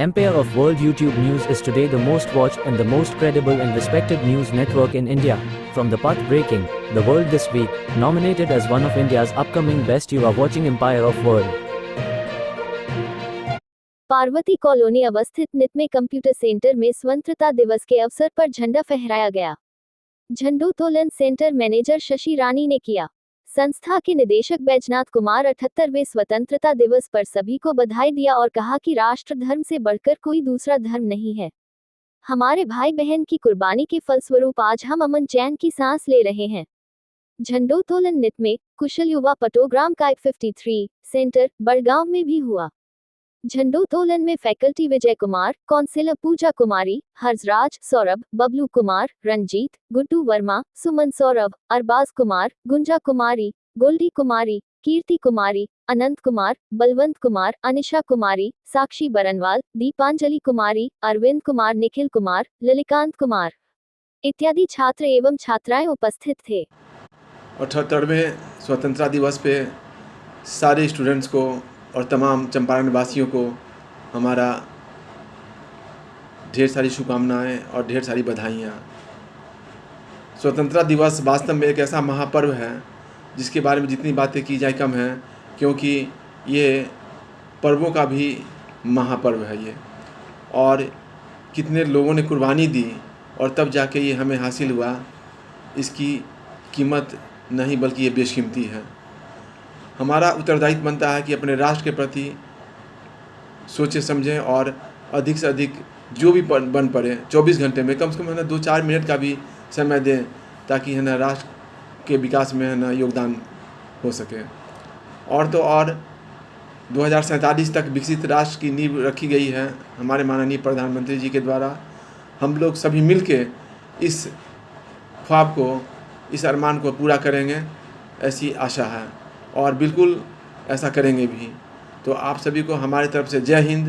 Empire of World YouTube News is today the most watched and the most credible and respected news network in India. From the path-breaking, The World This Week, nominated as one of India's upcoming best, you are watching Empire of World. Parvati colony अवस्थित नितमे computer centre में स्वतंत्रता दिवस के अवसर पर झंडा फहराया गया। झंडोत्तोलन सेंटर मैनेजर शशि रानी ने किया। संस्था के निदेशक बैजनाथ कुमार 78वें स्वतंत्रता दिवस पर सभी को बधाई दिया और कहा कि राष्ट्र धर्म से बढ़कर कोई दूसरा धर्म नहीं है। हमारे भाई बहन की कुर्बानी के फलस्वरूप आज हम अमन चैन की सांस ले रहे हैं। झंडोत्तोलन नितमे कुशल युवा पटोग्राम का 53 सेंटर बड़गांव में भी हुआ। झंडोत्तोलन में फैकल्टी विजय कुमार, काउंसिलर पूजा कुमारी, हर्षराज, सौरभ, बबलू कुमार, रंजीत, गुड्डू वर्मा, सुमन सौरभ, अरबाज कुमार, गुंजा कुमारी, गोल्डी कुमारी, कीर्ति कुमारी, अनंत कुमार, बलवंत कुमार, अनिशा कुमारी, साक्षी बरनवाल, दीपांजलि कुमारी, अरविंद कुमार, निखिल कुमार, ललिकांत कुमार इत्यादि छात्र एवं छात्राएं उपस्थित थे। 78वें स्वतंत्रता दिवस पे सारे स्टूडेंट्स को और तमाम चंपारण वासियों को हमारा ढेर सारी शुभकामनाएं और ढेर सारी बधाइयाँ। स्वतंत्रता दिवस वास्तव में एक ऐसा महापर्व है जिसके बारे में जितनी बातें की जाए कम है, क्योंकि ये पर्वों का भी महापर्व है ये, और कितने लोगों ने कुर्बानी दी और तब जाके ये हमें हासिल हुआ। इसकी कीमत नहीं बल्कि ये बेशकीमती है। हमारा उत्तरदायित्व बनता है कि अपने राष्ट्र के प्रति सोचें समझें और अधिक से अधिक जो भी बन पड़े 24 घंटे में कम से कम है ना 2-4 मिनट का भी समय दें, ताकि है ना राष्ट्र के विकास में है ना योगदान हो सके। और तो और 2047 तक विकसित राष्ट्र की नींव रखी गई है हमारे माननीय प्रधानमंत्री जी के द्वारा। हम लोग सभी मिल के इस ख्वाब को, इस अरमान को पूरा करेंगे, ऐसी आशा है और बिल्कुल ऐसा करेंगे भी। तो आप सभी को हमारी तरफ से जय हिंद,